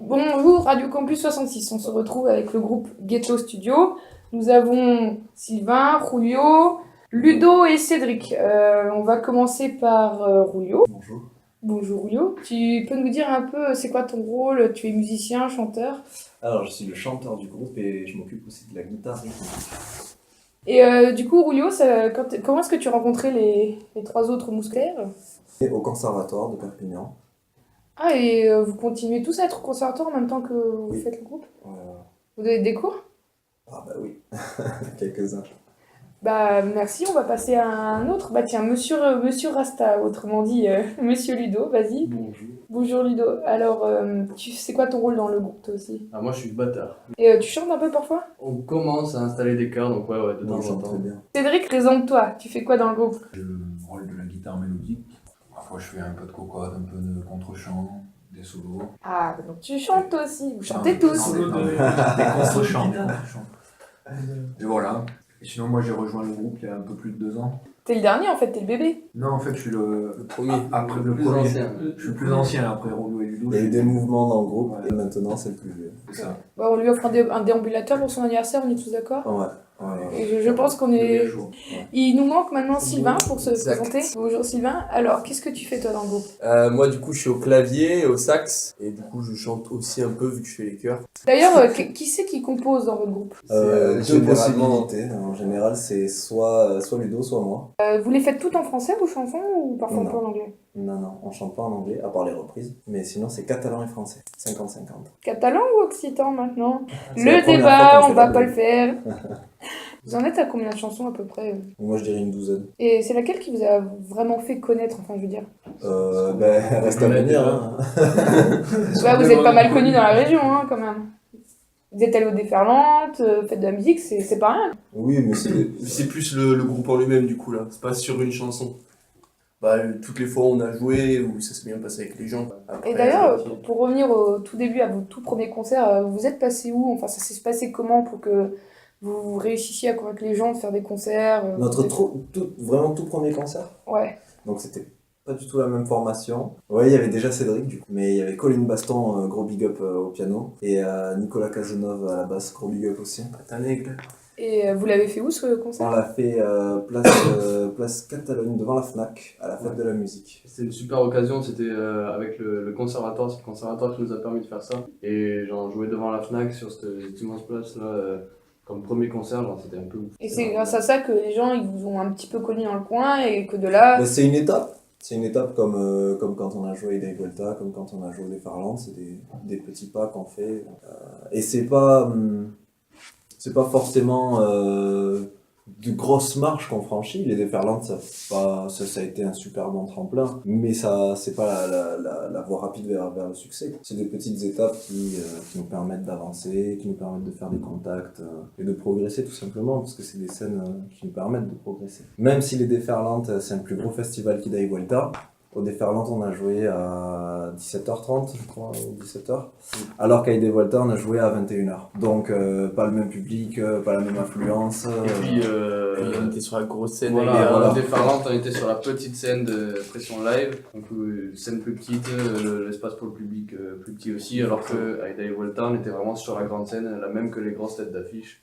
Bonjour Radio Campus 66, on se retrouve avec le groupe Ghetto Studio. Nous avons Sylvain, Julio, Ludo et Cédric. On va commencer par Julio. Bonjour. Bonjour Julio, tu peux nous dire un peu c'est quoi ton rôle? Tu es musicien, chanteur? Alors, je suis le chanteur du groupe et je m'occupe aussi de la guitare rythmique. Et du coup Julio, comment est-ce que tu as rencontré les trois autres mousquetaires? Et au conservatoire de Perpignan. Ah, et vous continuez tous à être au conservatoire en même temps que vous Oui. faites le groupe? Euh, Vous donnez des cours? Ah bah oui, quelques-uns. Bah merci, on va passer à un autre. Bah tiens, monsieur Rasta, autrement dit monsieur Ludo, vas-y. Bonjour. Bonjour Ludo. Alors, c'est quoi ton rôle dans le groupe toi aussi? Ah, moi je suis batteur. Et tu chantes un peu parfois? On commence à installer des chœurs, donc ouais, de temps Moi, en je chante temps. très bien. Cédric, présente-toi. Tu fais quoi dans le groupe? J'ai le rôle de la guitare mélodique. Parfois, je fais un peu de cocotte, un peu de contre-chant, des solos. Ah, donc tu chantes toi aussi. Vous chantez tous. Des contre-chants. Et voilà. Et sinon, moi, j'ai rejoint le groupe il y a un peu plus de 2 ans. T'es le dernier en fait, t'es le bébé. Non, en fait, je suis le Premier. après le Plus premier. ancien. Je suis le plus ancien après Rollo et Ludo. Il y a eu des mouvements dans le groupe Ouais. et maintenant c'est le plus vieux. C'est ça. Bah, on lui offre un déambulateur pour son anniversaire, on est tous d'accord? Ouais. Et je pense qu'on Le est... meilleur jour. Il nous manque maintenant Sylvain pour se Exact. présenter. Bonjour Sylvain. Alors, qu'est-ce que tu fais toi dans le groupe? Moi du coup je suis au clavier et au sax et du coup je chante aussi un peu vu que je fais les chœurs. D'ailleurs, qui c'est qui compose dans votre groupe? Deux généralement- possibilités. En général, c'est soit Ludo, soit moi. Vous les faites toutes en français, vos chansons, ou parfois un Non. peu en anglais? Non, on chante pas en anglais, à part les reprises. Mais sinon, c'est catalan et français. 50-50. Catalan ou occitan maintenant? C'est la Le première débat, fois qu'on on fait va la pas le blague. faire. Vous en êtes à combien de chansons à peu près? Moi, je dirais une douzaine. Et c'est laquelle qui vous a vraiment fait connaître, enfin je veux dire? Reste à venir. Hein. Ouais, vous êtes pas mal connu dans la région, hein, quand même. Vous êtes allé au Déferlante, faites de la musique, c'est pas rien. Oui, mais c'est... C'est plus le groupe en lui-même du coup là, c'est pas sur une chanson. Bah toutes les fois on a joué ou ça s'est bien passé avec les gens. Après, Et d'ailleurs, ça- pour revenir au tout début, à vos tout premiers concerts, vous êtes passé où? Enfin, ça s'est passé comment pour que vous réussissiez à convaincre les gens de faire des concerts? Notre vraiment tout premier concert. Ouais. Donc c'était pas du tout la même formation. Ouais, il y avait déjà Cédric du coup, mais il y avait Colin Baston, gros big up au piano, et Nicolas Cazeneuve à la basse, gros big up aussi. T'as un aigle. Et vous l'avez fait où ce On concert? l'a fait place Catalogne devant la Fnac à la fête de la musique. C'était une super occasion, c'était avec le conservatoire, c'est le conservatoire qui nous a permis de faire ça. Et genre jouer devant la Fnac sur cette immense place là, comme premier concert, genre c'était un peu ouf. Et c'est grâce à ça que les gens ils vous ont un petit peu connu dans le coin et que de là. Bah, c'est une étape. C'est une étape comme quand on a joué Dave Volta, comme quand on a joué les Farlandes, c'est des petits pas qu'on fait. Et c'est pas forcément de grosses marches qu'on franchit. Les déferlantes, ça a été un super bon tremplin, mais c'est pas la voie rapide vers le succès. C'est des petites étapes qui nous permettent d'avancer, qui nous permettent de faire des contacts et de progresser tout simplement, parce que c'est des scènes qui nous permettent de progresser. Même si les déferlantes, c'est un plus gros festival qu'Ida Volta. Au Déferlante, on a joué à 17h30, je crois, ou 17h. Alors qu'à Ida Volta, on a joué à 21h. Donc, pas le même public, pas la même affluence. Et puis, Et on était sur la grosse scène voilà, avec voilà. à Déferlante, on était sur la petite scène de pression live, donc scène plus petite, l'espace pour le public plus petit aussi, alors qu'à Ida Volta, on était vraiment sur la grande scène, la même que les grosses têtes d'affiche.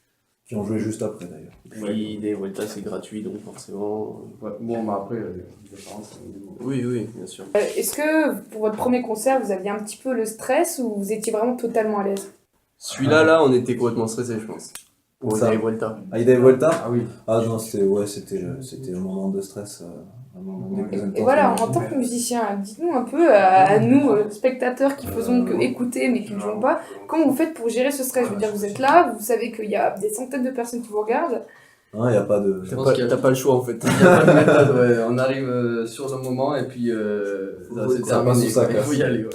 Qui ont joué juste après d'ailleurs. Puis des Volta c'est gratuit donc forcément. Ouais, bon, bah après, les différences, Oui, bien sûr. Est-ce que pour votre premier concert vous aviez un petit peu le stress ou vous étiez vraiment totalement à l'aise? Celui-là là on était complètement stressés je pense. Au Ça. des Volta. À Ida Volta? Ah oui. Ah non, c'était un moment de stress. Un moment de Et voilà, en tant que musicien, dites-nous un peu à nous, spectateurs qui faisons que écouter mais qui ne jouons pas, comment vous faites pour gérer ce stress? Je veux dire, vous êtes là, vous savez qu'il y a des centaines de personnes qui vous regardent. Non, il n'y a pas de... Je pense qu'il y a- T'as pas le choix en fait. Il y a pas de méthode, ouais. On arrive sur le moment et puis c'est ça passe terminé. ou ça Il casse. faut y aller, ouais.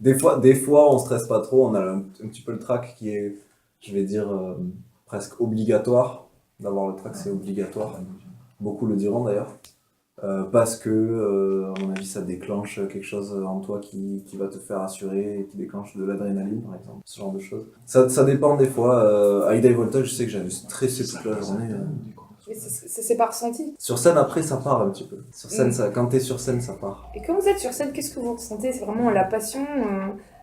Des fois, on stresse pas trop, on a un petit peu le track qui est, je vais dire, presque obligatoire. D'avoir le track, c'est obligatoire. Beaucoup le diront d'ailleurs. Parce que, à mon avis, ça déclenche quelque chose en toi qui va te faire assurer et qui déclenche de l'adrénaline, par exemple. Ce genre de choses. Ça dépend des fois. À Ida Volta, je sais que j'avais stressé toute la journée. Et ça s'est pas ressenti. Sur scène, après, ça part un petit peu. Sur scène, quand t'es sur scène, ça part. Et quand vous êtes sur scène, qu'est-ce que vous ressentez? C'est vraiment la passion,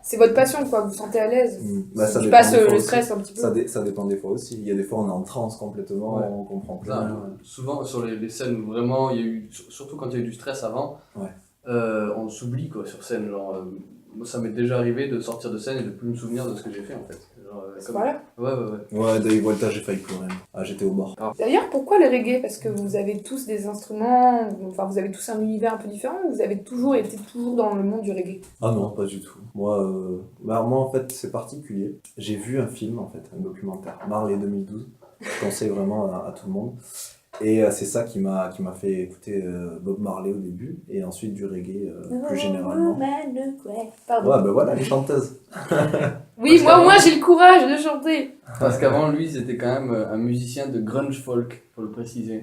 c'est votre passion, quoi. Vous vous sentez à l'aise. Bah, Si ça tu dépend passes des fois le aussi. stress un petit peu. Ça dépend des fois aussi. Il y a des fois, on est en transe complètement, Ouais. on comprend plus Ça, rien. souvent sur les scènes où vraiment il y a eu, surtout quand il y a eu du stress avant, Ouais. on s'oublie quoi sur scène. Genre, moi, ça m'est déjà arrivé de sortir de scène et de plus me souvenir de ce que j'ai fait en fait. Genre, Voilà. Ouais. Ouais, Dave Volta, j'ai failli pleurer. Ah, j'étais au bord. D'ailleurs, pourquoi le reggae? Parce que vous avez tous des instruments, enfin vous avez tous un univers un peu différent, ou vous avez toujours été dans le monde du reggae? Ah non, pas du tout. Moi, en fait, c'est particulier. J'ai vu un film, en fait, un documentaire, Marley 2012. Je conseille vraiment à tout le monde. Et c'est ça qui m'a fait écouter Bob Marley au début, et ensuite du reggae plus généralement. Pardon. Ouais, ben voilà, les chanteuses. Oui, Parce moi j'ai le courage de chanter. Parce qu'avant lui c'était quand même un musicien de grunge folk, faut le préciser.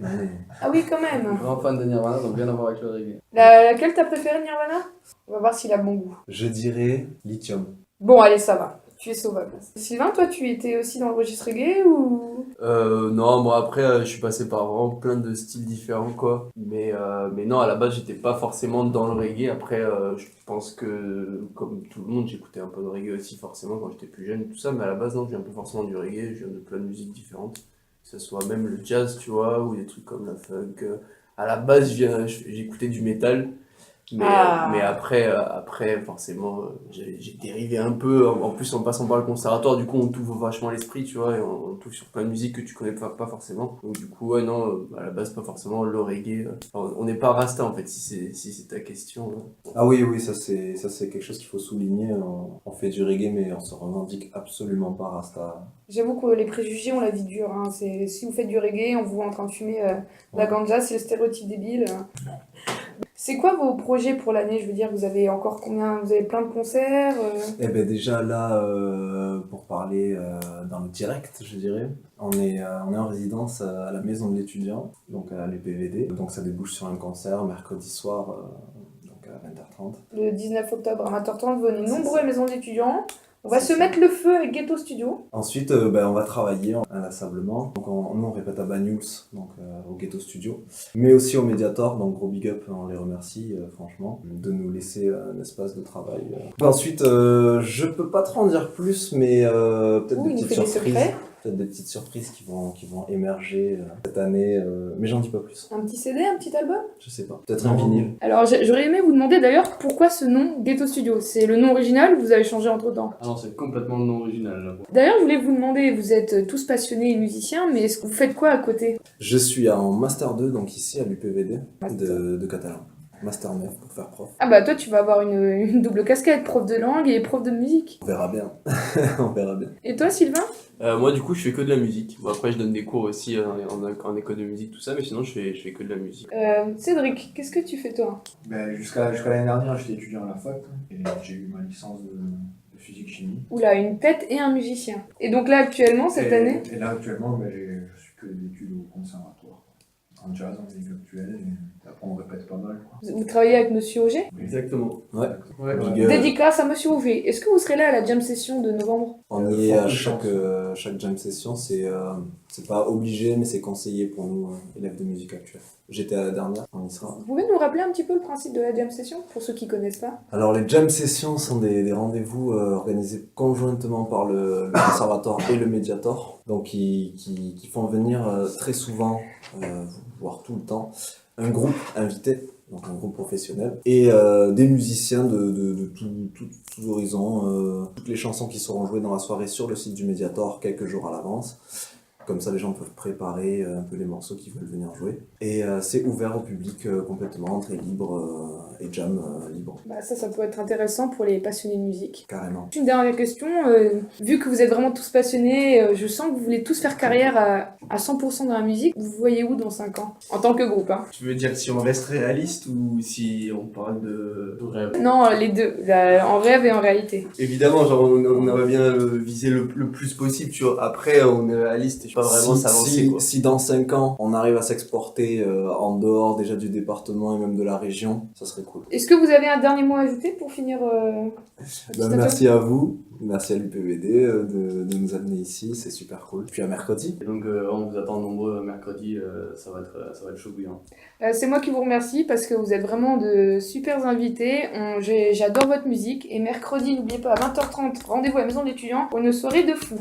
Ah oui, quand même. Grand fan de Nirvana, donc rien à voir avec le reggae. Laquelle t'as préférée, Nirvana? On va voir s'il a bon goût. Je dirais Lithium. Bon, allez, ça va. Tu es sauvable. Sylvain, toi, tu étais aussi dans le registre reggae ou... Non, moi après, je suis passé par vraiment plein de styles différents, quoi. Mais non, à la base, j'étais pas forcément dans le reggae. Après, je pense que, comme tout le monde, j'écoutais un peu de reggae aussi, forcément, quand j'étais plus jeune, tout ça. Mais à la base, non, je viens pas forcément du reggae, je viens de plein de musiques différentes. Que ce soit même le jazz, tu vois, ou des trucs comme la funk. À la base, j'écoutais du métal. Mais après, forcément, j'ai dérivé un peu. En plus, en passant par le conservatoire, du coup, on t'ouvre vachement l'esprit, tu vois, et on touche sur plein de musiques que tu connais pas forcément. Donc, du coup, ouais, non, à la base, pas forcément le reggae. Enfin, on n'est pas rasta, en fait, si c'est ta question. Ah oui, ça c'est quelque chose qu'il faut souligner. On fait du reggae, mais on se revendique absolument pas Rasta. J'avoue que les préjugés, on la vie dure. Hein. Si vous faites du reggae, on vous voit en train de fumer de la ganja, c'est le stéréotype débile. C'est quoi vos projets pour l'année? Je veux dire, vous avez encore combien? Vous avez plein de concerts Eh ben déjà là, pour parler dans le direct, je dirais, on est en résidence à la maison de l'étudiant, donc à l'UPVD. Donc ça débouche sur un concert mercredi soir, donc à 20h30. Le 19 octobre à 20h30, venez C'est nombreux ça. à la maison d'étudiants. On va C'est se ça. mettre le feu avec Ghetto Studio. Ensuite, on va travailler inlassablement. Donc nous on répète à Banyuls, donc au Ghetto Studio, mais aussi au Mediator. Donc gros big up, on les remercie franchement de nous laisser un espace de travail. Ensuite, je peux pas trop en dire plus, mais peut-être Ouh, des il nous petites fait des surprises. secrets. Peut-être des petites surprises qui vont émerger cette année, mais j'en dis pas plus. Un petit CD, un petit album. Je sais pas. Peut-être un vinyle. Alors j'aurais aimé vous demander d'ailleurs pourquoi ce nom Ghetto Studio. C'est le nom original ou vous avez changé entre temps? Ah non, c'est complètement le nom original là. D'ailleurs, je voulais vous demander, vous êtes tous passionnés et musiciens, mais est-ce que vous faites quoi à côté? Je suis en Master 2, donc ici à l'UPVD, de catalan. Master 9 pour faire prof. Ah bah toi, tu vas avoir une double casquette, prof de langue et prof de musique. On verra bien. On verra bien. Et toi, Sylvain? Moi, du coup, je fais que de la musique. Bon, après, je donne des cours aussi en école de musique, tout ça, mais sinon, je fais que de la musique. Cédric, qu'est-ce que tu fais toi? Ben, jusqu'à l'année dernière, j'étais étudiant à la fac et j'ai eu ma licence de physique-chimie. Oula, une tête et un musicien. Et donc là, actuellement, cette année? Et là, actuellement, ben, je suis que des études au conservatoire. En jazz, en musique actuelle, et après on répète pas mal. Quoi. Vous travaillez avec Monsieur Auger? Exactement. Ouais. Ouais. Big up. Dédicace à Monsieur Auger. Est-ce que vous serez là à la jam session de novembre? On y est à chaque jam session, c'est pas obligé, mais c'est conseillé pour nous, élèves de musique actuelle. J'étais à la dernière, on y sera. Vous pouvez nous rappeler un petit peu le principe de la jam session, pour ceux qui connaissent pas? Alors les jam sessions sont des rendez-vous organisés conjointement par le conservatoire et le Mediator, donc qui font venir très souvent, voire tout le temps, un groupe invité, donc un groupe professionnel, et des musiciens de tous horizons, toutes les chansons qui seront jouées dans la soirée sur le site du Mediator quelques jours à l'avance. Comme ça, les gens peuvent préparer un peu les morceaux qu'ils veulent venir jouer. Et c'est ouvert au public complètement, très libre, et jam libre, Bah ça peut être intéressant pour les passionnés de musique. carrément. Une dernière question, vu que vous êtes vraiment tous passionnés, je sens que vous voulez tous faire carrière à 100% dans la musique. Vous vous voyez où dans 5 ans? En tant que groupe, hein. Tu veux dire si on reste réaliste ou si on parle de rêve? Non, les deux, en rêve et en réalité. Évidemment, genre on aimerait bien viser le plus possible, tu vois. Après, on est réaliste et je pas vraiment s'avancer, quoi. Si dans 5 ans, on arrive à s'exporter en dehors déjà du département et même de la région, ça serait cool. Est-ce que vous avez un dernier mot à ajouter pour finir Merci à vous, merci à l'UPVD de nous amener ici, c'est super cool. Puis à mercredi. Et donc on vous attend nombreux mercredi, ça va être chaud bouillant. C'est moi qui vous remercie parce que vous êtes vraiment de super invités. J'adore votre musique et mercredi, n'oubliez pas à 20h30, rendez-vous à la maison de l'étudiant pour une soirée de fou.